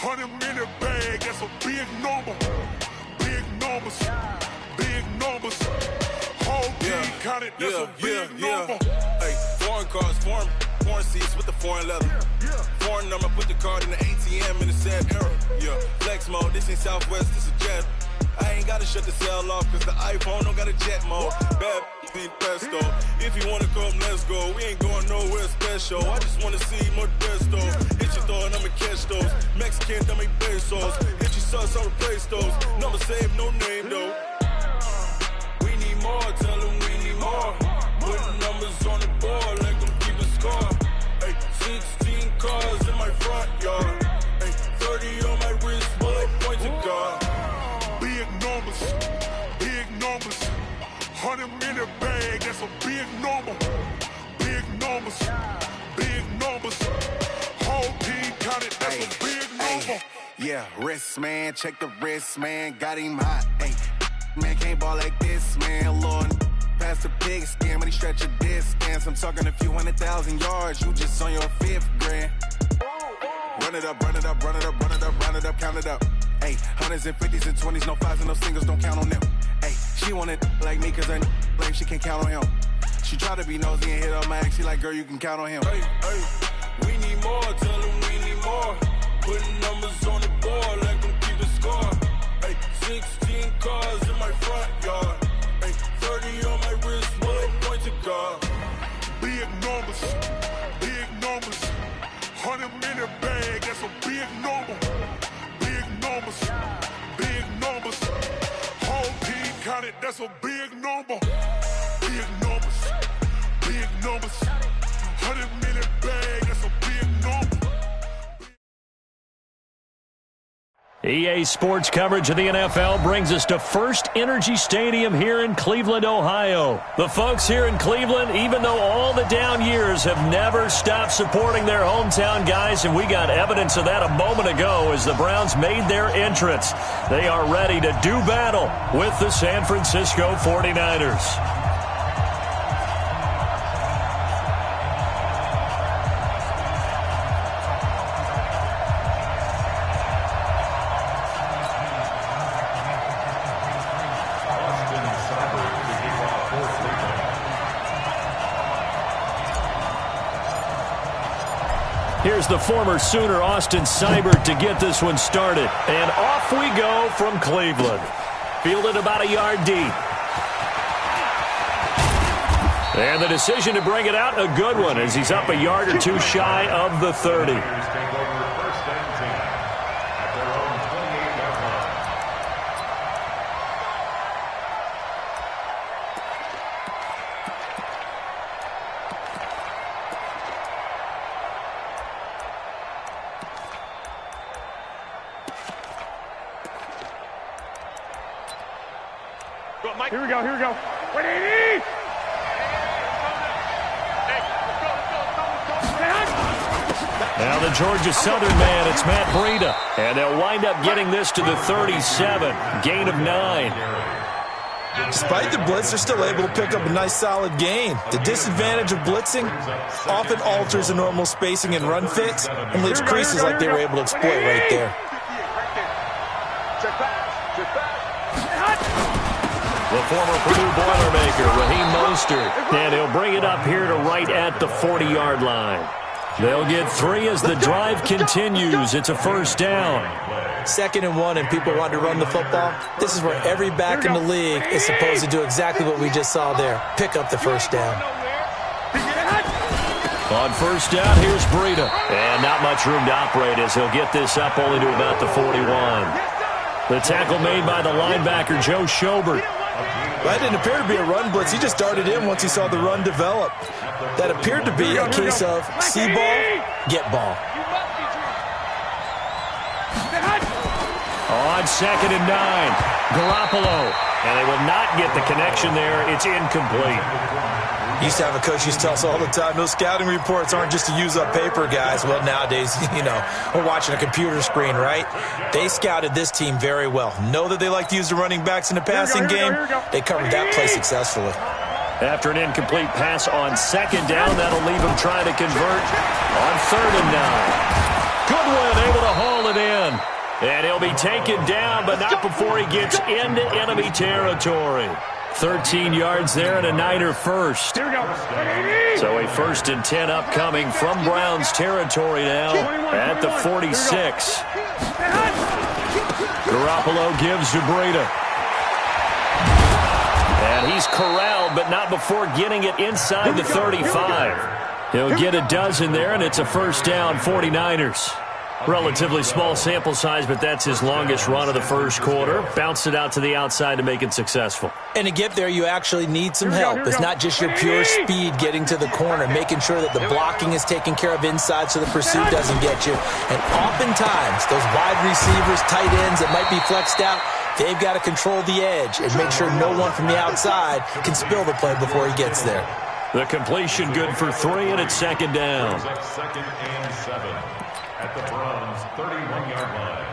100-minute bag, that's a big number. Big numbers, big numbers. Whole team counted, that's a big number. Hey, foreign cars, foreign seats with the foreign leather. Foreign number, put the card in the ATM in the sad era. Yeah, flex mode, this ain't Southwest, this a jet. I ain't gotta shut the cell off, cause the iPhone don't got a jet mode. Bad ain't pesto. If you wanna come, let's go. We ain't going nowhere special. I just wanna see Modesto. Hit your thought, I'ma catch those. Mexican, I make pesos. Hit your sus, I'll replace those. Number saved, no name though. We need more, tell them we need more. Putting numbers on the board, like them keep a score. Hey, 16 cars in my front yard. Hey, 30 on my wrist, bullet point to God. Big numbers, big numbers. 100-minute bag, that's a big number. Big numbers, big numbers. Whole team counted, that's a big number. Yeah, wrist, man, check the wrist, man. Got him hot, ayy. Man, can't ball like this, man. Lord, past the pig skin, but he stretch a distance. I'm talking a few 100,000 yards. You just on your 5th grand. Run it up, run it up, run it up, run it up, run it up, count it up. Ayy, 100s and 50s and 20s, no 5s and no singles, don't count on them. Ayy, she want it like me, cause her like she can't count on him. She try to be nosy and hit on my ex, she like, girl, you can count on him. Hey, we need more, tell them we need more. Putting numbers on the board, like them keep a score. Hey, 16 cars in my front yard. Hey, 30 on my wrist, bullet point to God. Big numbers, big numbers. 100-minute bag, that's a big number. Big numbers, big numbers. Whole team counted, that's a big number. Big numbers, big numbers. 100-minute bag, that's a big number. EA Sports coverage of the NFL brings us to First Energy Stadium here in Cleveland, Ohio. The folks here in Cleveland, even though all the down years, have never stopped supporting their hometown guys, and we got evidence of that a moment ago as the Browns made their entrance. They are ready to do battle with the San Francisco 49ers. Here's the former Sooner, Austin Seibert, to get this one started. And off we go from Cleveland. Fielded about a yard deep. And the decision to bring it out, a good one, as he's up a yard or two shy of the 30. Here we go, here we go. 180! Now the Georgia Southern man, it's Matt Breida. And they'll wind up getting this to the 37. Gain of 9. Despite the blitz, they're still able to pick up a nice solid gain. The disadvantage of blitzing often alters the normal spacing and run fits and leaves creases like they were able to exploit right there. The former Purdue Boilermaker, Raheem Mostert. And he'll bring it up here to right at the 40-yard line. They'll get 3 as the drive continues. It's a first down. 2nd and 1, and people want to run the football. This is where every back in the league is supposed to do exactly what we just saw there. Pick up the first down. On first down, here's Breida. And not much room to operate as he'll get this up only to about the 41. The tackle made by the linebacker, Joe Schobert. That didn't appear to be a run blitz. He just darted in once he saw the run develop. That appeared to be a case of see ball, get ball. On 2nd and 9, Garoppolo. And they will not get the connection there. It's incomplete. Used to have a coach used to tell us all the time, those scouting reports aren't just to use up paper, guys. Well, nowadays, we're watching a computer screen, right? They scouted this team very well. Know that they like to use the running backs in the passing game. They covered that play successfully. After an incomplete pass on 2nd down, that'll leave them trying to convert on 3rd and 9. Goodwin able to haul it in. And he'll be taken down, but not before he gets into enemy territory. 13 yards there and a Niner first. Here we go. So a 1st and 10 upcoming from Browns territory now at the 46. Garoppolo gives to Breida. And he's corralled, but not before getting it inside the 35. He'll get a dozen there, and it's a 1st down, 49ers. Relatively small sample size, but that's his longest run of the 1st quarter. Bounced it out to the outside to make it successful. And to get there, you actually need some help. It's not just your pure speed getting to the corner, making sure that the blocking is taken care of inside so the pursuit doesn't get you. And oftentimes, those wide receivers, tight ends that might be flexed out, they've got to control the edge and make sure no one from the outside can spill the play before he gets there. The completion good for 3, and it's 2nd down. 2nd and 7 at the Browns' 31-yard line.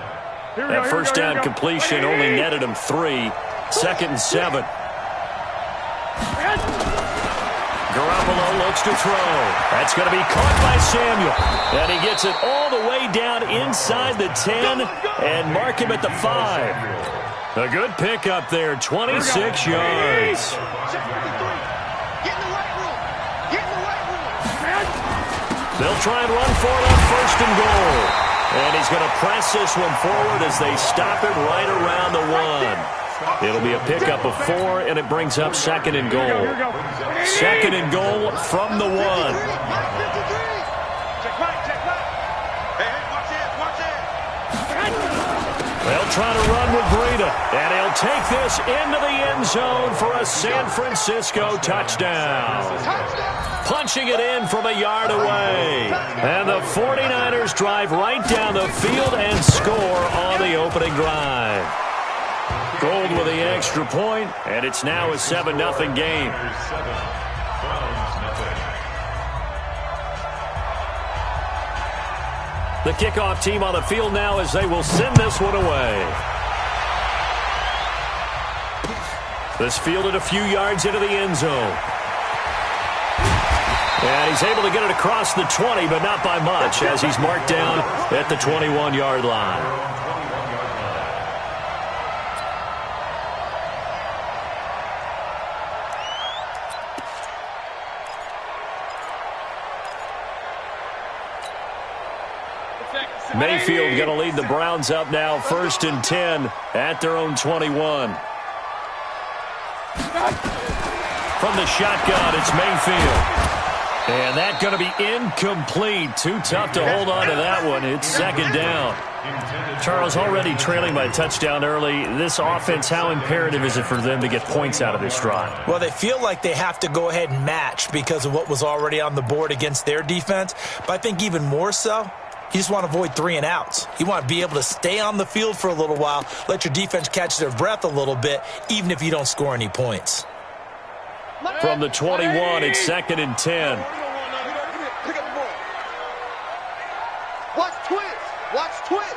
That 1st down completion only netted him 3. 2nd and 7. Garoppolo looks to throw. That's going to be caught by Samuel. And he gets it all the way down inside the 10 and mark him at the 5. A good pickup there, 26 yards. They'll try and run for it on 1st and goal. And he's going to press this one forward as they stop it right around the 1. It'll be a pickup of 4, and it brings up 2nd and goal. 2nd and goal from the 1. They'll try to run with Breida, and he'll take this into the end zone for a San Francisco touchdown. Punching it in from a yard away. And the 49ers drive right down the field and score on the opening drive. Gold with the extra point, and it's now a 7-0 game. The kickoff team on the field now as they will send this one away. This fielded a few yards into the end zone. And he's able to get it across the 20, but not by much, as he's marked down at the 21-yard line. Mayfield going to lead the Browns up now, 1st and 10 at their own 21. From the shotgun, it's Mayfield. And that's going to be incomplete. Too tough to hold on to that one. It's 2nd down. Charles, already trailing by a touchdown early. This offense, how imperative is it for them to get points out of this drive? Well, they feel like they have to go ahead and match because of what was already on the board against their defense. But I think even more so, you just want to avoid 3 and outs. You want to be able to stay on the field for a little while, let your defense catch their breath a little bit, even if you don't score any points. From the 21, it's 2nd and 10. Watch twist. Watch twist.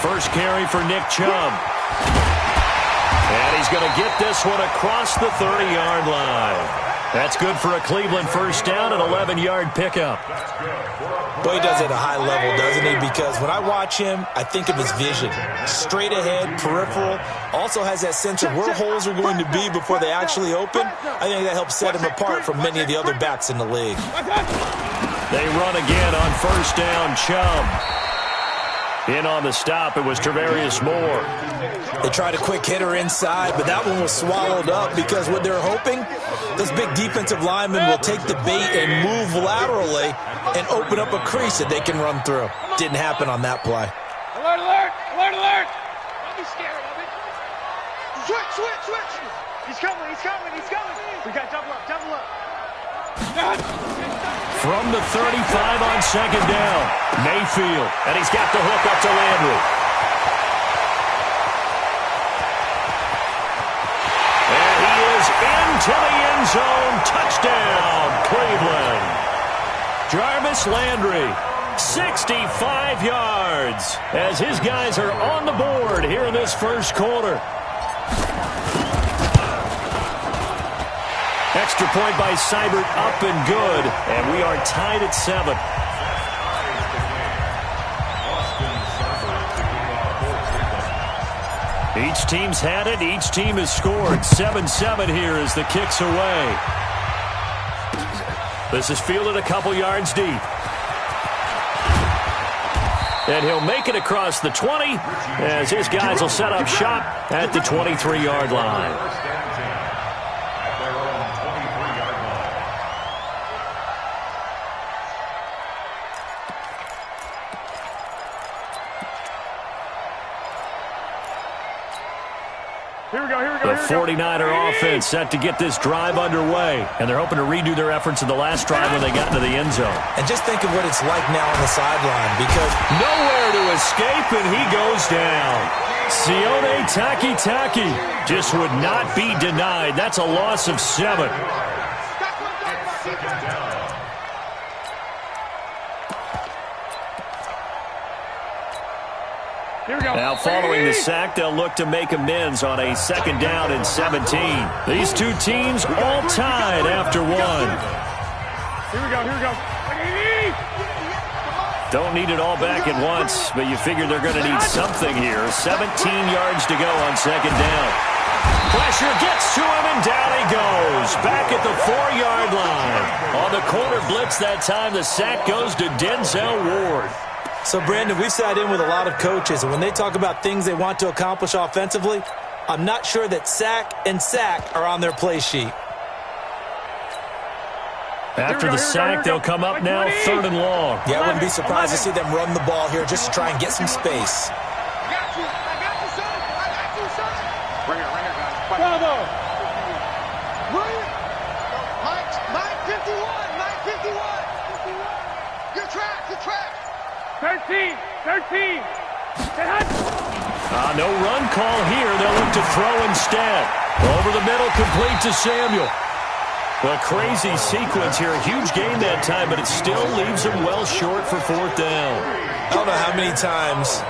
First carry for Nick Chubb. And he's going to get this one across the 30-yard line. That's good for a Cleveland 1st down, an 11-yard pickup. Boy, he does it at a high level, doesn't he? Because when I watch him, I think of his vision. Straight ahead, peripheral. Also has that sense of where holes are going to be before they actually open. I think that helps set him apart from many of the other backs in the league. They run again on 1st down, Chubb. In on the stop, it was Travarius Moore. They tried a quick hitter inside, but that one was swallowed up because what they're hoping, those big defensive linemen will take the bait and move laterally and open up a crease that they can run through. Didn't happen on that play. Alert, alert, alert, alert. Don't be scared of it. Switch, switch, switch. He's coming, he's coming, he's coming. We got double up, double up. From the 35 on 2nd down, Mayfield, and he's got the hook up to Landry. And he is into the end zone. Touchdown, Cleveland. Jarvis Landry, 65 yards, as his guys are on the board here in this 1st quarter. Extra point by Seibert, up and good, and we are tied at 7. Each team's had it. Each team has scored. 7-7 here as the kick's away. This is fielded a couple yards deep. And he'll make it across the 20 as his guys will set up shop at the 23-yard line. The 49er offense set to get this drive underway, and they're hoping to redo their efforts in the last drive when they got into the end zone. And just think of what it's like now on the sideline, because nowhere to escape, and he goes down. Sione Takitaki just would not be denied. That's a loss of 7. Now following the sack, they'll look to make amends on a 2nd down and 17. These two teams all tied after 1. Here we go. Don't need it all back at once, but you figure they're going to need something here. 17 yards to go on 2nd down. Pressure gets to him, and down he goes. Back at the 4-yard line. On the corner blitz that time, the sack goes to Denzel Ward. So, Brandon, we've sat in with a lot of coaches, and when they talk about things they want to accomplish offensively, I'm not sure that sack and sack are on their play sheet. After the sack, they'll come up now 3rd and long. Yeah, I wouldn't be surprised to see them run the ball here just to try and get some space. I got you, son. Ringer, guys. Bravo. Mike 51. Your track. 13. No run call here. They'll look to throw instead. Over the middle, complete to Samuel. A crazy sequence here. A huge gain that time, but it still leaves them well short for 4th down. I don't know how many times,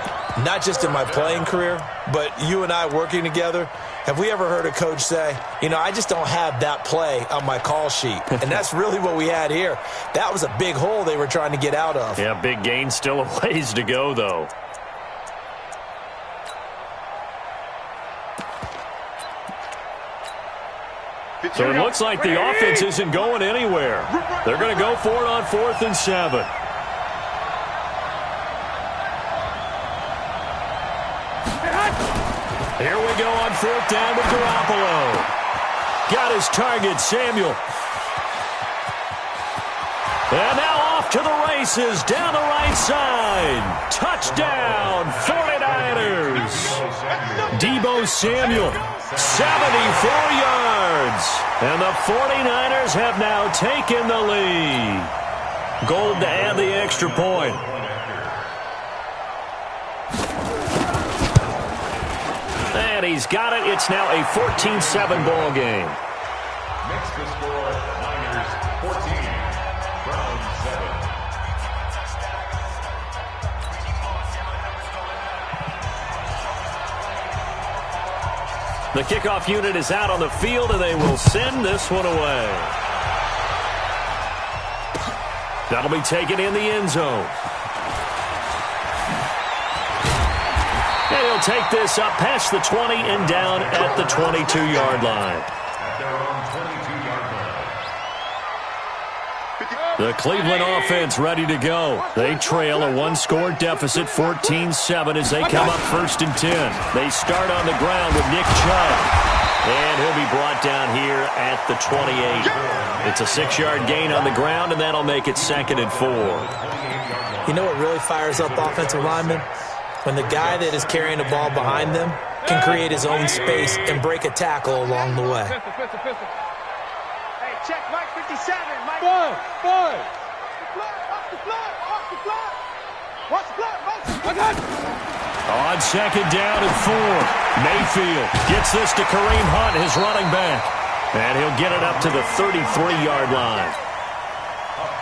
not just in my playing career, but you and I working together, have we ever heard a coach say, I just don't have that play on my call sheet. And that's really what we had here. That was a big hole they were trying to get out of. Yeah, big gain. Still a ways to go, though. So it looks like the offense isn't going anywhere. They're going to go for it on 4th and 7. Here we go on 4th down with Garoppolo. Got his target, Samuel. And now off to the races down the right side. Touchdown, 49ers. Deebo Samuel, 74 yards. And the 49ers have now taken the lead. Gold to add the extra point. And he's got it. It's now a 14-7 ball game. Next to score, Niners 14, Browns 7. The kickoff unit is out on the field, and they will send this one away. That'll be taken in the end zone. And he'll take this up past the 20 and down at the 22-yard line. At their own 22-yard line. The Cleveland offense ready to go. They trail a 1-score deficit, 14-7, as they come up 1st and 10. They start on the ground with Nick Chubb. And he'll be brought down here at the 28. It's a 6-yard gain on the ground, and that'll make it 2nd and 4. You know what really fires up offensive linemen? When the guy that is carrying the ball behind them can create his own space and break a tackle along the way. Hey, check Mike 57. Mike. Five. Off the block. Watch the block. On 2nd down and 4, Mayfield gets this to Kareem Hunt, his running back. And he'll get it up to the 33-yard line.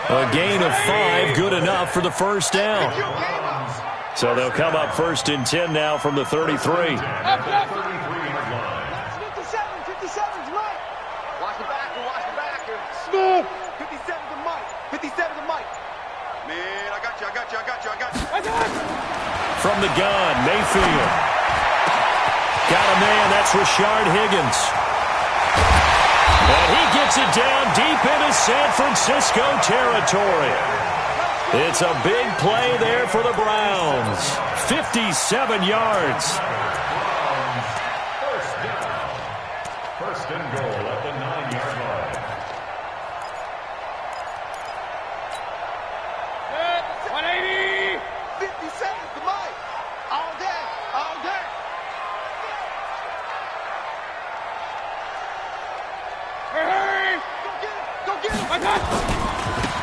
A gain of 5, good enough for the 1st down. So they'll come up 1st and 10 now from the 33. 33-yard line. 57's Mike. Watch the backer. Smooth. 57's Mike. Man, I got you. From the gun, Mayfield. Got a man, that's Rashard Higgins. And he gets it down deep into San Francisco territory. It's a big play there for the Browns. 57 yards. First and goal at the 9-yard line. 180. 50 seconds to Mike. All day. All day. Hurry. Go get him. Go get him.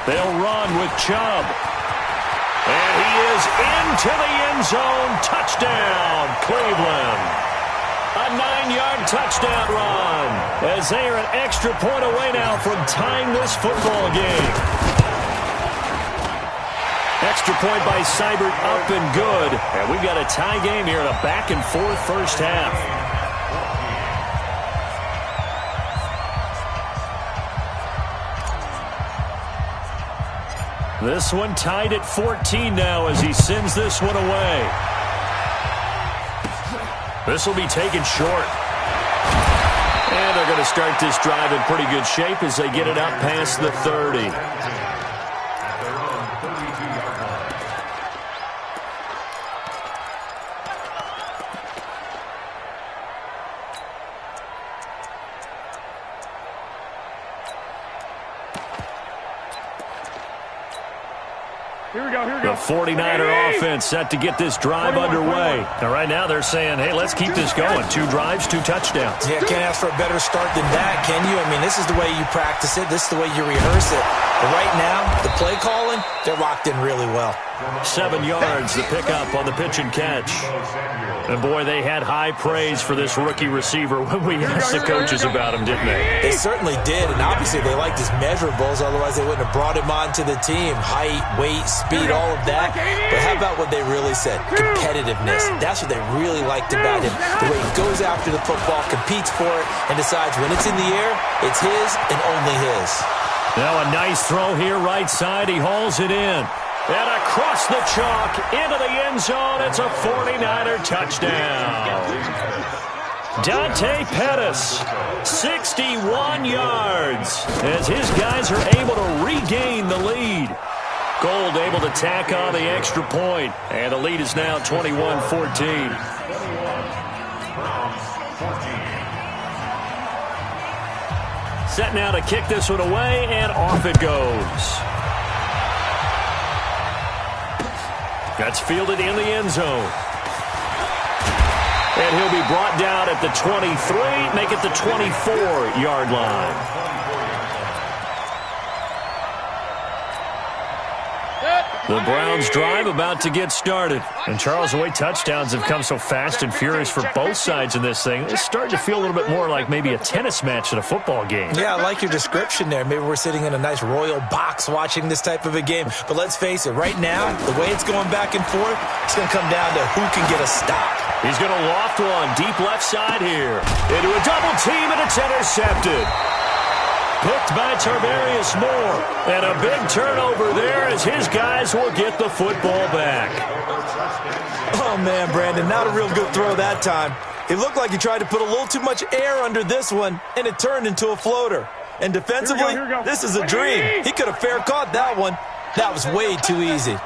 They'll run with Chubb. And he is into the end zone. Touchdown, Cleveland. A 9-yard touchdown run as they are an extra point away now from tying this football game. Extra point by Seibert up and good. And we've got a tie game here in a back-and-forth first half. This one tied at 14 now as he sends this one away. This will be taken short. And they're going to start this drive in pretty good shape as they get it up past the 30. Here we go, here we go. The 49er offense set to get this drive underway. And right now they're saying, hey, let's keep this going. 2 drives, 2 touchdowns. Yeah, can't ask for a better start than that, can you? I mean, this is the way you practice it. This is the way you rehearse it. But right now, the play calling, they're locked in really well. 7 yards, the pickup on the pitch and catch. And, boy, they had high praise for this rookie receiver when we asked the coaches about him, didn't they? They certainly did, and obviously they liked his measurables, otherwise they wouldn't have brought him onto the team. Height, weight, speed, all of that. But how about what they really said? Competitiveness. That's what they really liked about him. The way he goes after the football, competes for it, and decides when it's in the air, it's his and only his. Now a nice throw here right side. He hauls it in. And across the chalk into the end zone. It's a 49er touchdown. Dante Pettis, 61 yards, as his guys are able to regain the lead. Gold able to tack on the extra point, and the lead is now 21-14. Set now to kick this one away, and off it goes. That's fielded in the end zone. And he'll be brought down at the 23, make it the 24-yard line. The Browns drive about to get started. And, Charles, the way touchdowns have come so fast and furious for both sides in this thing, it's starting to feel a little bit more like maybe a tennis match than a football game. Yeah, I like your description there. Maybe we're sitting in a nice royal box watching this type of a game. But let's face it, right now, the way it's going back and forth, it's going to come down to who can get a stop. He's going to loft one deep left side here. Into a double team, and it's intercepted. Picked by Tarvarius Moore. And a big turnover there as his guys will get the football back. Oh, man, Brandon, not a real good throw that time. It looked like he tried to put a little too much air under this one, and it turned into a floater. And defensively, here we go. This is a dream. He could have fair caught that one. That was way too easy.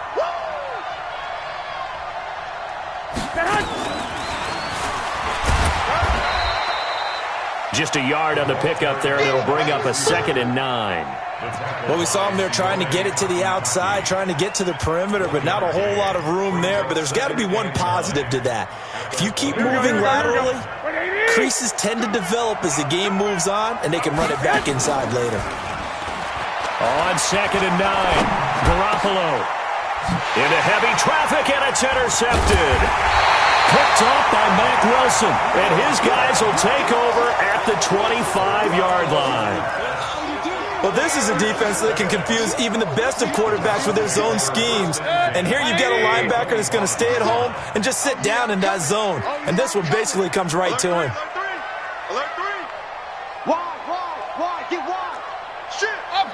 Just a yard on the pickup there. That'll bring up a 2nd and 9. Well, we saw him there trying to get it to the outside, trying to get to the perimeter, but not a whole lot of room there. But there's got to be one positive to that. If you keep moving laterally, creases tend to develop as the game moves on, and they can run it back inside later. On 2nd and 9, Garoppolo into heavy traffic, and it's intercepted. Picked off by Mack Wilson, and his guys will take over at the 25-yard line. Well, this is a defense that can confuse even the best of quarterbacks with their zone schemes. And here you've got a linebacker that's going to stay at home and just sit down in that zone. And this one basically comes right to him. Alert 3. Wide, get wide. Shit. Up,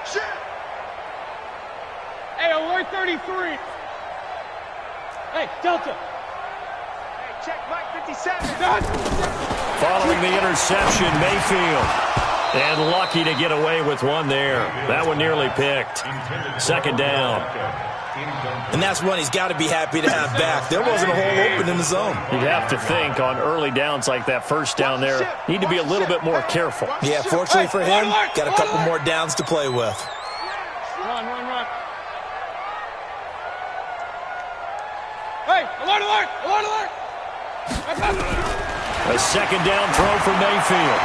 shit. Hey, alert 33. Hey, Delta. check, Mike, 57. Following the interception, Mayfield. And lucky to get away with one there. That one nearly picked. Second down. And that's one he's got to be happy to have back. There wasn't a hole open in the zone. You'd have to think on early downs like that first down there, need to be a little bit more careful. Yeah, fortunately for him, got a couple more downs to play with. Run. Hey, alert! A second down throw for Mayfield.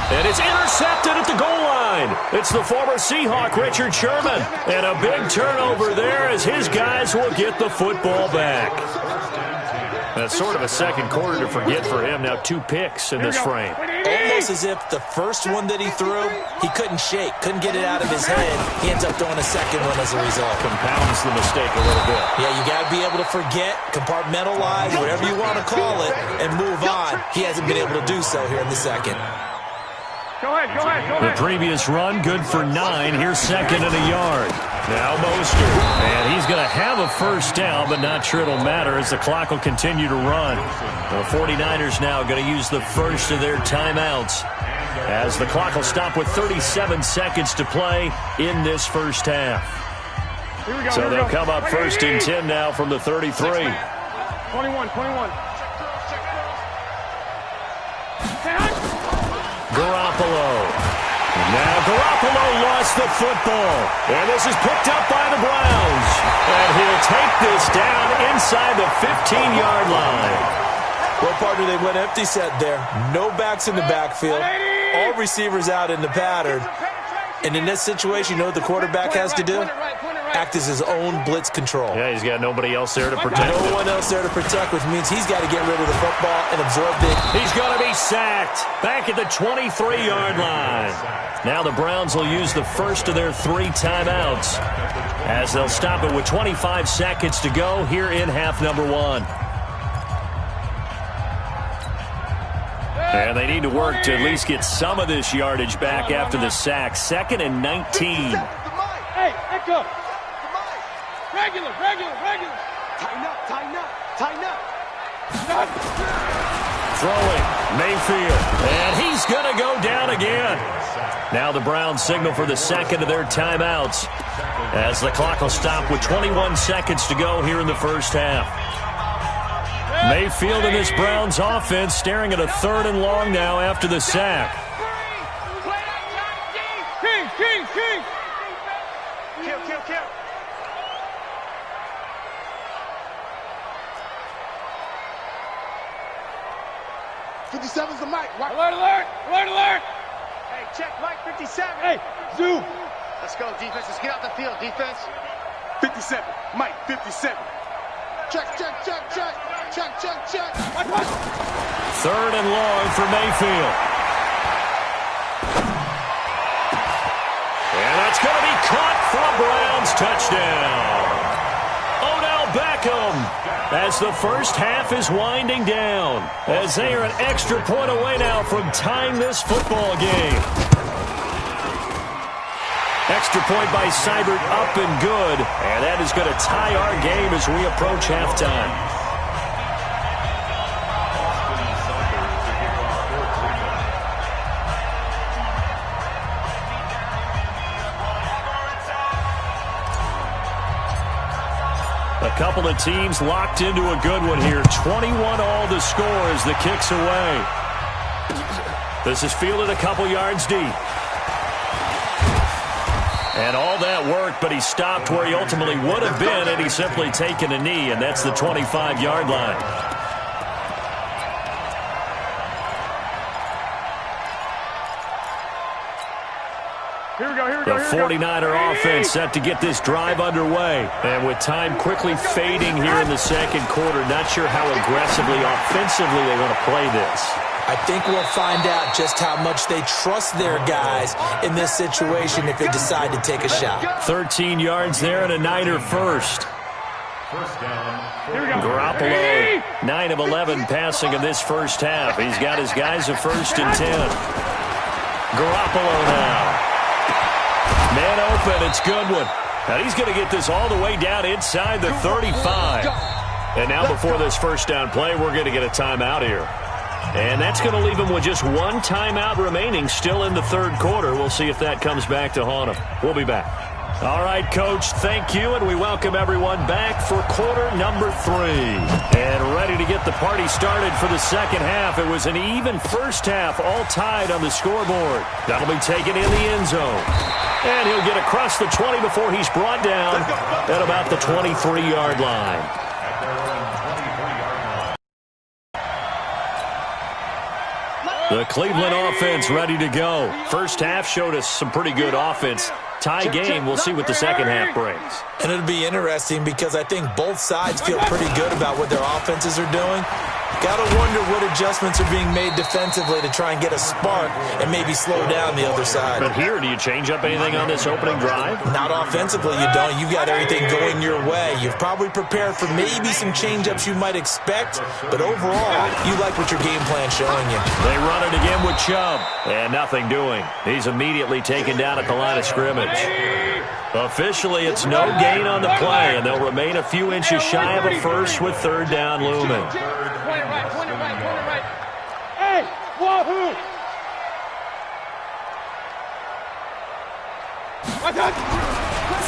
And it's intercepted at the goal line. It's the former Seahawk, Richard Sherman. And a big turnover there as his guys will get the football back. That's sort of a second quarter to forget for him. Now 2 picks in this frame. Almost as if the first one that he threw, he couldn't shake, couldn't get it out of his head. He ends up throwing a second one as a result. Compounds the mistake a little bit. Yeah, you got to be able to forget, compartmentalize, whatever you want to call it, and move on. He hasn't been able to do so here in the second. Go ahead. The previous run, good for 9. Here's second and a yard. Now Mostert. And he's going to have a first down, but not sure it'll matter as the clock will continue to run. The 49ers now going to use the first of their timeouts as the clock will stop with 37 seconds to play in this first half. So they'll come up first and 10 now from the 33. 21. Garoppolo. Now Garoppolo lost the football. And this is picked up by the Browns. And he'll take this down inside the 15-yard line. Well, partner, they went empty set there. No backs in the backfield. All receivers out in the pattern. And in this situation, you know what the quarterback has to do? Act as his own blitz control. Yeah, he's got nobody else there to protect him. No one else there to protect, which means he's got to get rid of the football and absorb it. He's going to be sacked back at the 23-yard line. Now the Browns will use the first of their 3 timeouts as they'll stop it with 25 seconds to go here in half number 1. And they need to work to at least get some of this yardage back after the sack. 2nd and 19. Hey, echo. Regular. Tighten up. Throwing, Mayfield. And he's going to go down again. Now the Browns signal for the second of their timeouts as the clock will stop with 21 seconds to go here in the first half. Mayfield and this Browns offense staring at a 3rd and long now after the sack. King. Kill. 57's the mic. Alert. Hey, check, Mike, 57. Hey, zoom. Let's go, defense. Let's get out the field, defense. 57. Mike, 57. Check. 3rd and long for Mayfield. And that's going to be caught for a Browns touchdown. Odell Beckham as the first half is winding down as they are an extra point away now from tying this football game. Extra point by Seibert up and good. And that is going to tie our game as we approach halftime. A couple of teams locked into a good one here. 21 all the score as the kick's away. This is fielded a couple yards deep. And all that worked, but he stopped where he ultimately would have been had he simply taken a knee, and that's the 25-yard line. Here we go. The 49er offense set to get this drive underway. And with time quickly fading here in the second quarter, not sure how aggressively, offensively they want to play this. I think we'll find out just how much they trust their guys in this situation if they decide to take a shot. 13 yards there and a Niner first. Garoppolo, 9 of 11 passing in this first half. He's got his guys a 1st and 10. Garoppolo now. Man open, it's Goodwin. Now he's going to get this all the way down inside the 35. And now before this first down play, we're going to get a timeout here. And that's going to leave him with just one timeout remaining still in the third quarter. We'll see if that comes back to haunt him. We'll be back. All right, Coach, thank you, and we welcome everyone back for quarter number 3. And ready to get the party started for the second half. It was an even first half, all tied on the scoreboard. That'll be taken in the end zone. And he'll get across the 20 before he's brought down at about the 23-yard line. The Cleveland offense ready to go. First half showed us some pretty good offense. Tie game. We'll see what the second half brings. And it'll be interesting because I think both sides feel pretty good about what their offenses are doing. Got to wonder what adjustments are being made defensively to try and get a spark and maybe slow down the other side. But here, do you change up anything on this opening drive? Not offensively, you don't. You got everything going your way. You've probably prepared for maybe some change-ups you might expect, but overall, you like what your game plan's showing you. They run it again with Chubb, and nothing doing. He's immediately taken down at the line of scrimmage. Officially, it's no gain on the play, and they'll remain a few inches shy of a first with third down looming. Point it right. Hey, wahoo!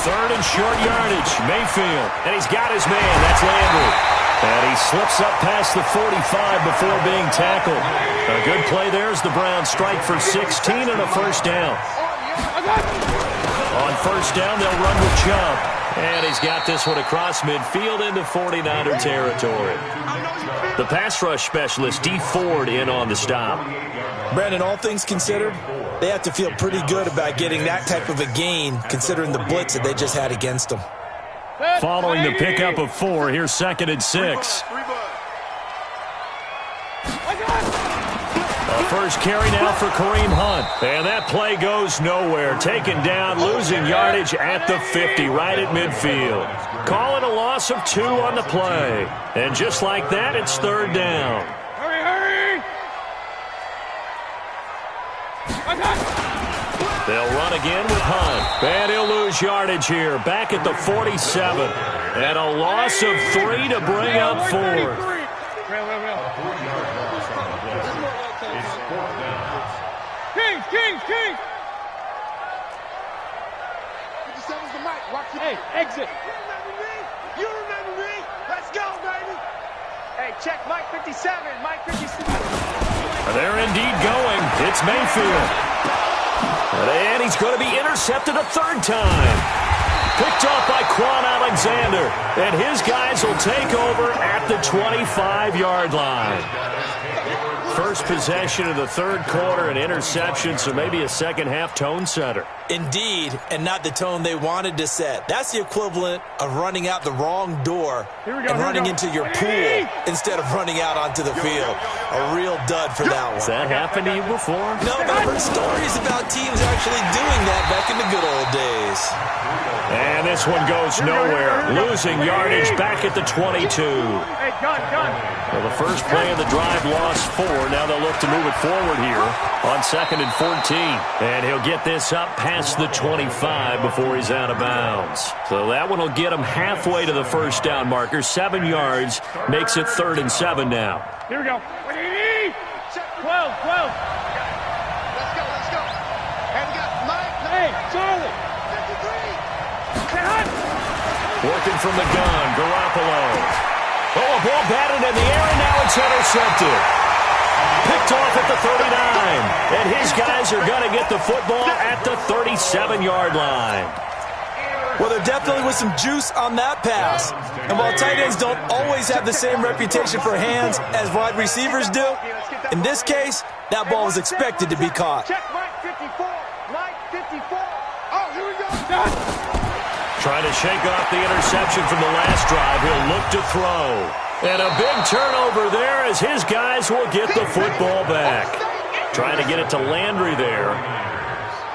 Third and short yardage. Mayfield, and he's got his man. That's Landry. And he slips up past the 45 before being tackled. A good play there as the Browns strike for 16 and a first down. On first down, they'll run with Chubb. And he's got this one across midfield into 49er territory. The pass rush specialist, D. Ford, in on the stop. Brandon, all things considered, they have to feel pretty good about getting that type of a gain considering the blitz that they just had against them. Following the pickup of 4, here's 2nd and 6. A first carry now for Kareem Hunt. And that play goes nowhere. Taken down, losing yardage at the 50, right at midfield. Calling a loss of 2 on the play. And just like that, it's third down. Hurry! They'll run again with Hunt. And he'll lose yardage here. Back at the 47. And a loss of 3 to bring up 4. King! 57's the mic. Watch it. Hey, exit. You remember me? Let's go, baby. Hey, check Mike 57. Mike 57. They're indeed going. It's Mayfield. And he's going to be intercepted a third time. Picked off by Quan Alexander. And his guys will take over at the 25-yard line. First possession of the third quarter, an interception, so maybe a second-half tone setter. Indeed, and not the tone they wanted to set. That's the equivalent of running out the wrong door and running into your pool instead of running out onto the field. A real dud for that one. Has that happened to you before? No, but I've heard stories about teams actually doing that back in the good old days. And this one goes nowhere. Losing yardage back at the 22. Hey, gun. Well, the first play of the drive lost 4. Now they'll look to move it forward here on 2nd and 14. And he'll get this up past the 25 before he's out of bounds. So that one will get him halfway to the first down marker. 7 yards makes it 3rd and 7 now. Here we go. 12. Let's go. And we got Mike. Hey, Charlie. 53. Working from the gun, Garoppolo. Oh, a ball batted in the air, and now it's intercepted. Picked off at the 39. And his guys are going to get the football at the 37-yard line. Well, there definitely was some juice on that pass. And while tight ends don't always have the same reputation for hands as wide receivers do, in this case, that ball was expected to be caught. Check Mike 54. Mike 54. Oh, here we go. Trying to shake off the interception from the last drive. He'll look to throw. And a big turnover there as his guys will get the football back. Trying to get it to Landry there.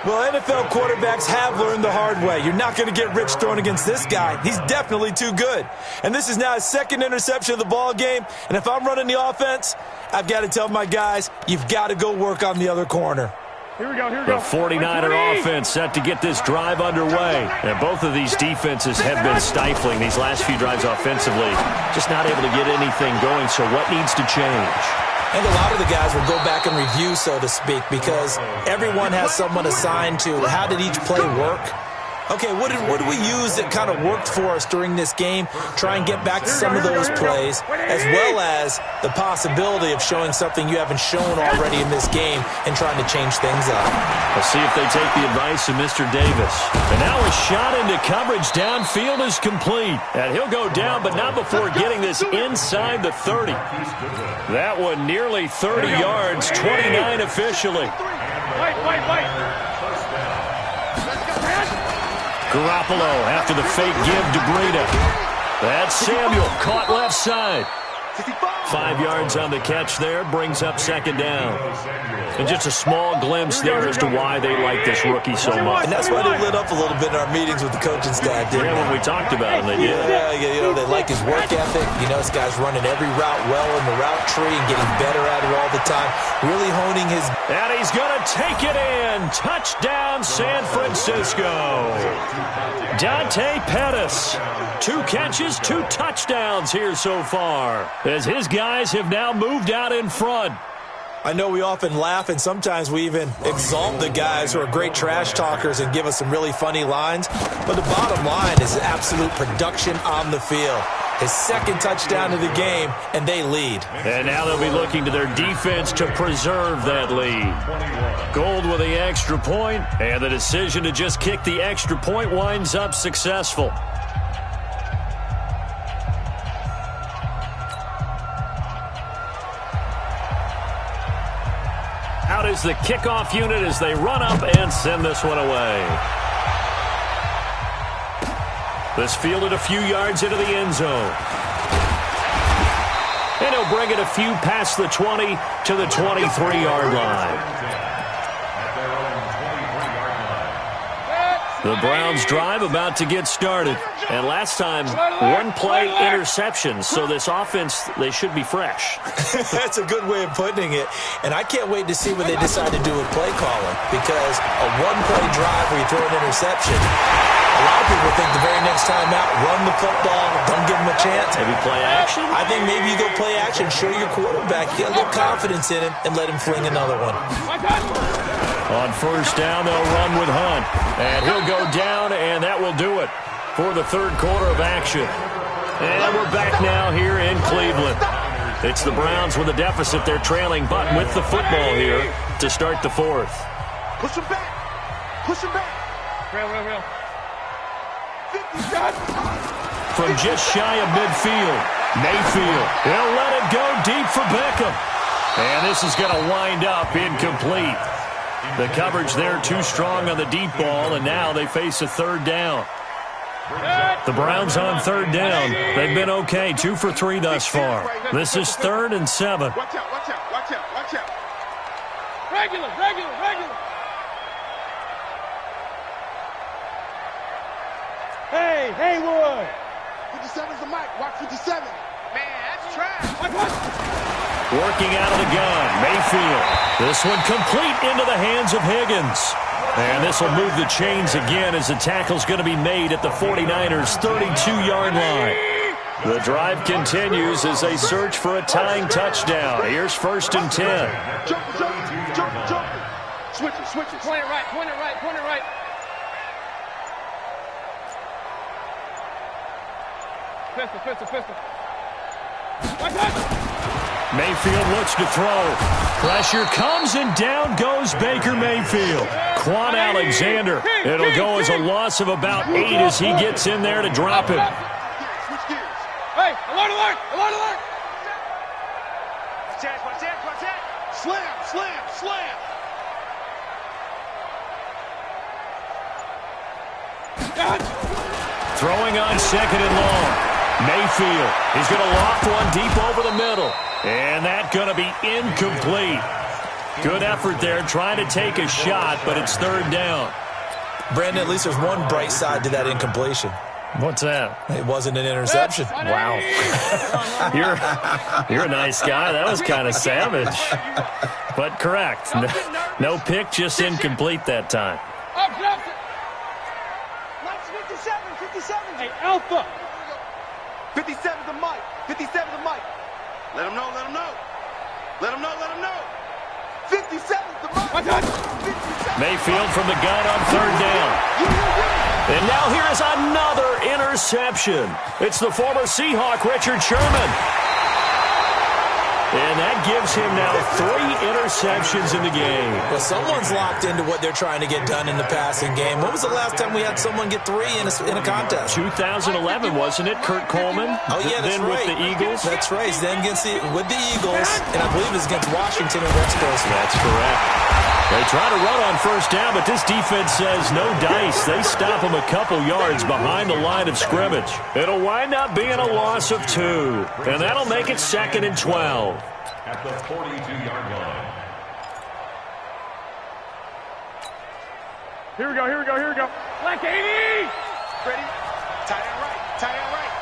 Well, NFL quarterbacks have learned the hard way. You're not going to get rich throwing against this guy. He's definitely too good. And this is now his 2nd interception of the ball game. And if I'm running the offense, I've got to tell my guys, you've got to go work on the other corner. Here we go. The 49er offense set to get this drive underway. And both of these defenses have been stifling these last few drives offensively. Just not able to get anything going, so what needs to change? And a lot of the guys will go back and review, so to speak, because everyone has someone assigned to how did each play work. Okay, what did we use that kind of worked for us during this game? Try and get back to some of those plays, as well as the possibility of showing something you haven't shown already in this game and trying to change things up. We'll see if they take the advice of Mr. Davis. And now a shot into coverage downfield is complete. And he'll go down, but not before getting this inside the 30. That one nearly 30 yards, 29 officially. Wait. Garoppolo after the fake give to Breida. That's Samuel, caught left side. 5 yards on the catch there, brings up second down. And just a small glimpse there as to why they like this rookie so much. And that's why they lit up a little bit in our meetings with the coaching staff, didn't they? When we talked about him, they did. Yeah, they like his work ethic. This guy's running every route well in the route tree and getting better at it all the time. Really honing his... And he's going to take it in. Touchdown, San Francisco. Dante Pettis. 2 catches, 2 touchdowns here so far, as his guys have now moved out in front. I know we often laugh, and sometimes we even exalt the guys who are great trash talkers and give us some really funny lines. But the bottom line is absolute production on the field. His second touchdown of the game, and they lead. And now they'll be looking to their defense to preserve that lead. Gold with the extra point, and the decision to just kick the extra point winds up successful. Out is the kickoff unit as they run up and send this one away. This fielded a few yards into the end zone. And he'll bring it a few past the 20 to the 23-yard line. The Browns drive about to get started. And last time, 1 play interception. So this offense, they should be fresh. That's a good way of putting it. And I can't wait to see what they decide to do with play calling. Because a 1-play drive where you throw an interception, a lot of people think the very next time out, run the football, don't give them a chance. Maybe play action? I think maybe you go play action, show your quarterback, get a little confidence in him, and let him fling another one. On first down, they'll run with Hunt. And he'll go down, and that will do it for the third quarter of action. And we're back now here in Cleveland. It's the Browns with a deficit. They're trailing, but with the football here to start the fourth. Push him back. Push him back. Real. 50 shots. From just shy of midfield, Mayfield. He'll let it go deep for Beckham. And this is going to wind up incomplete. The coverage there too strong on the deep ball, and now they face a third down. The Browns on third down. They've been okay, 2 for 3 thus far. This is 3rd and 7. Watch out. Regular. Hey, Haywood. 57's the mic. Watch 57. Man, that's trash. Working out of the gun, Mayfield. This one complete into the hands of Higgins. And this will move the chains again as the tackle's going to be made at the 49ers' 32-yard line. The drive continues as they search for a tying touchdown. Here's 1st and 10. Jump. Switch it. Point it right. Pistol. Watch out! Mayfield looks to throw. Pressure comes, and down goes Baker Mayfield. Quan Alexander. It'll go as a loss of about 8 as he gets in there to drop him. Switch gears. Hey, alert! Watch that. Slam. Throwing on 2nd and long. Mayfield. He's going to loft one deep over the middle. And that's going to be incomplete. Good effort there trying to take a shot, but it's 3rd down. Brandon, at least there's one bright side to that incompletion. What's that? It wasn't an interception. Wow. You're a nice guy. That was kind of savage. but correct. No pick, just incomplete that time. Up, up. 57. Hey, Alpha. 57's the mic. 57's the mic. Let him know. 57's the mic. Mayfield from the gun on third down. And now here is another interception. It's the former Seahawk, Richard Sherman. And that gives him now 3 interceptions in the game. Well, someone's locked into what they're trying to get done in the passing game. When was the last time we had someone get 3 in a contest? 2011, wasn't it? Kurt Coleman. Oh, yeah, that's then right. with the Eagles. That's right. Then with the Eagles, and I believe it was against Washington and Rex Grossman. That's correct. They try to run on first down, but this defense says no dice. They stop them a couple yards behind the line of scrimmage. It'll wind up being a loss of 2, and that'll make it 2nd and 12. At the 42-yard line. Here we go. Black 80. Ready? Tight end right.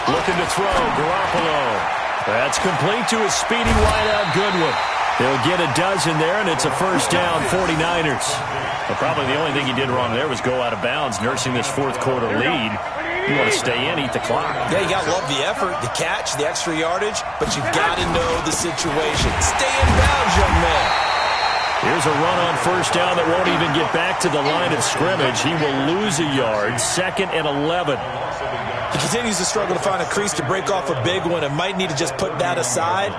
Looking to throw, Garoppolo. That's complete to his speedy wideout Goodwin. He'll get a dozen there, and it's a first down, 49ers. But probably the only thing he did wrong there was go out of bounds, nursing this fourth quarter lead. You want to stay in, eat the clock. Yeah, you got to love the effort, the catch, the extra yardage, but you've got to know the situation. Stay in bounds, young man. Here's a run on first down that won't even get back to the line of scrimmage. He will lose a yard, 2nd and 11. He continues to struggle to find a crease to break off a big one and might need to just put that aside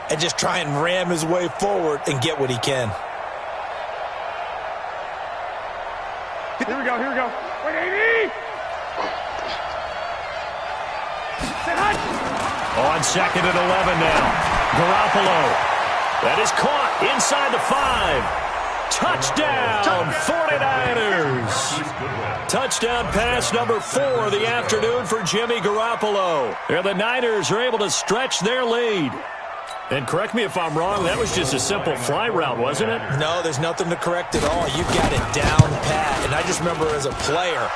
and just try and ram his way forward and get what he can. Here we go. 180. On 2nd and 11 now. Garoppolo. That is caught inside the 5. Touchdown, 49ers. Touchdown pass number 4 of the afternoon for Jimmy Garoppolo. And the Niners are able to stretch their lead. And correct me if I'm wrong, that was just a simple fly route, wasn't it? No, there's nothing to correct at all. You've got it down pat. And I just remember as a player,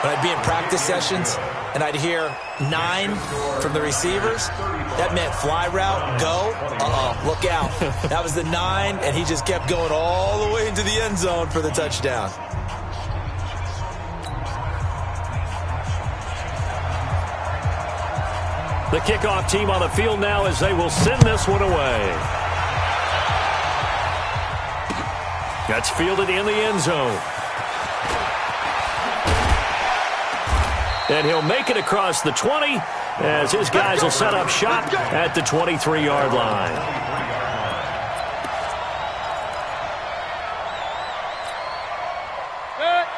when I'd be in practice sessions and I'd hear 9 from the receivers, that meant fly route, go, look out. That was the 9, and he just kept going all the way into the end zone for the touchdown. The kickoff team on the field now as they will send this one away. That's fielded in the end zone. And he'll make it across the 20 as his guys will set up shop at the 23-yard line.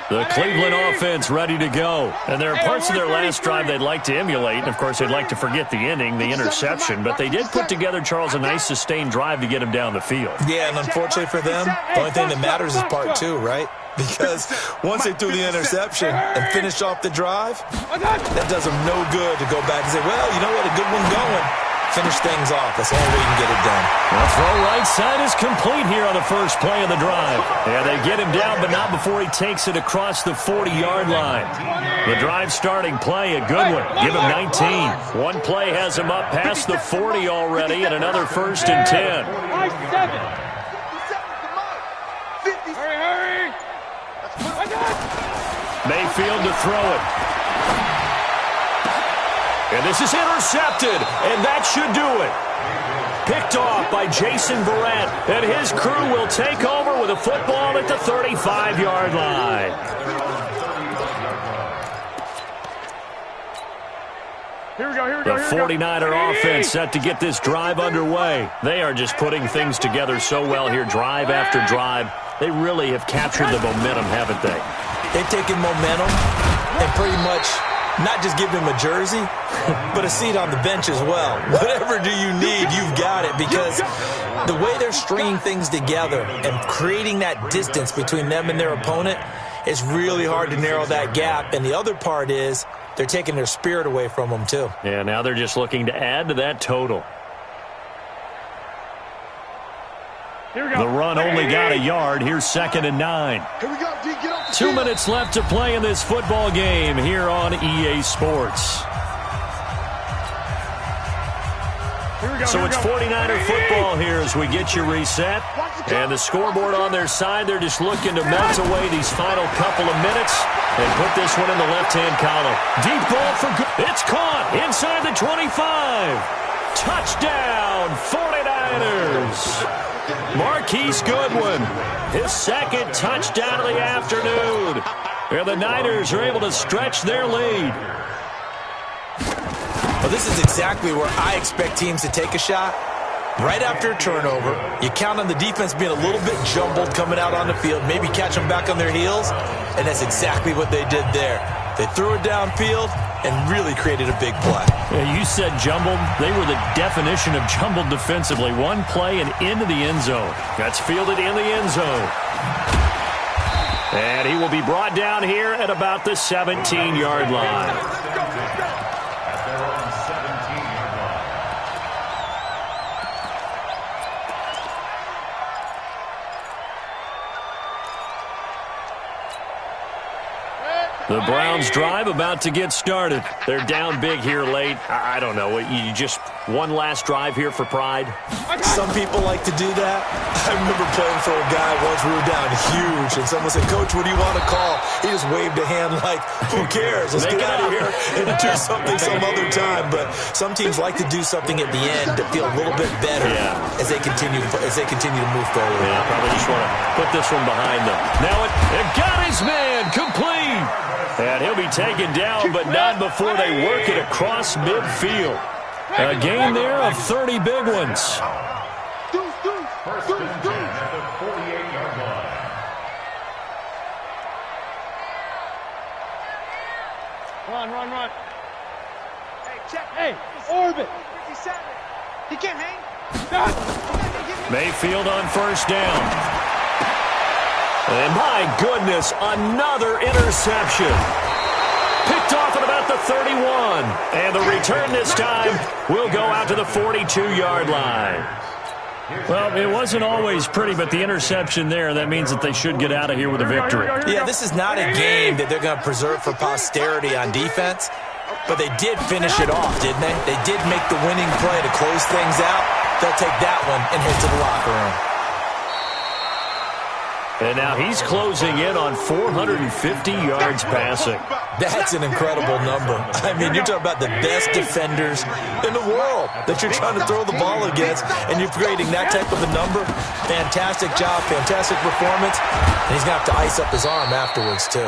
The Cleveland offense ready to go. And there are parts of their last drive they'd like to emulate. And, of course, they'd like to forget the ending, the interception. But they did put together, Charles, a nice sustained drive to get him down the field. Yeah, and unfortunately for them, the only thing that matters is part 2, right? Because once they threw the interception and finished off the drive, that does them no good to go back and say, well, you know what, a good one going. Finish things off. That's the only way you can get it done. The throw right side is complete here on the first play of the drive. Yeah, they get him down, but not before he takes it across the 40-yard line. The drive starting play, a good one. Give him 19. One play has him up past the 40 already, and another 1st and 10. Hurry. Mayfield to throw it. And this is intercepted, and that should do it. Picked off by Jason Verrett, and his crew will take over with a football at the 35-yard line. Here we go. The 49er offense set to get this drive underway. They are just putting things together so well here, drive after drive. They really have captured the momentum, haven't they? They've taken momentum and pretty much not just give him a jersey, but a seat on the bench as well. Whatever do you need, you've got it, because the way they're stringing things together and creating that distance between them and their opponent is really hard to narrow that gap. And the other part is they're taking their spirit away from them, too. Yeah, now they're just looking to add to that total. Here we go. The run only got a yard. Here's 2nd and 9. Here we go, D. Get off the 2 field. minutes left to play in this football game here on EA Sports. So it's 49er football here as we get you reset. And the scoreboard on their side, they're just looking to melt away these final couple of minutes and put this one in the left-hand column. Deep ball for good. It's caught inside the 25. Touchdown, 49ers. Marquise Goodwin, his second touchdown of the afternoon. And the Niners are able to stretch their lead. Well, this is exactly where I expect teams to take a shot. Right after a turnover, you count on the defense being a little bit jumbled coming out on the field, maybe catch them back on their heels, and that's exactly what they did there. They threw it downfield and really created a big play. Yeah, you said jumbled. They were the definition of jumbled defensively. One play and into the end zone. That's fielded in the end zone. And he will be brought down here at about the 17-yard line. The Browns drive about to get started. They're down big here late. I don't know. You just one last drive here for pride? Some people like to do that. I remember playing for a guy once. We were down huge, and someone said, "Coach, what do you want to call?" He just waved a hand like, "Who cares? Let's get out of here and do something some other time." But some teams like to do something at the end to feel a little bit better as they continue to move forward. Yeah, probably just want to put this one behind them. Now it got his man complete. And he'll be taken down, but not before they work it across midfield. A gain there of 30 big ones. First and 10 at the 48-yard line. Run. Hey, check. Hey, orbit. 57. He can't hang. Mayfield on first down. And my goodness, another interception. Picked off at about the 31. And the return this time will go out to the 42-yard line. Well, it wasn't always pretty, but the interception there, that means that they should get out of here with a victory. Yeah, this is not a game that they're going to preserve for posterity on defense, but they did finish it off, didn't they? They did make the winning play to close things out. They'll take that one and head to the locker room. And now he's closing in on 450 yards passing. That's an incredible number. I mean, you're talking about the best defenders in the world that you're trying to throw the ball against, and you're creating that type of a number. Fantastic job, fantastic performance. And he's going to have to ice up his arm afterwards, too.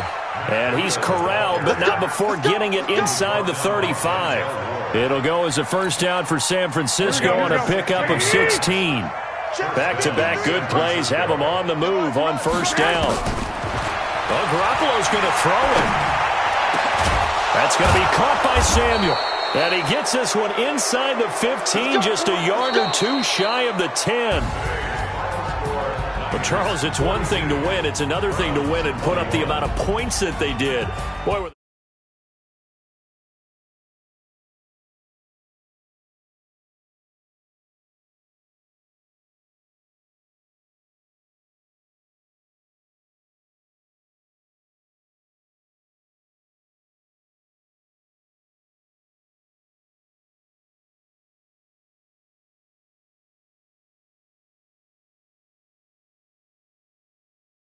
And he's corralled, but not before getting it inside the 35. It'll go as a first down for San Francisco on a pickup of 16. Back-to-back good plays have them on the move on first down. Well, Garoppolo's going to throw it. That's going to be caught by Samuel. And he gets this one inside the 15, just a yard or two shy of the 10. But, Charles, it's one thing to win. It's another thing to win and put up the amount of points that they did. Boy,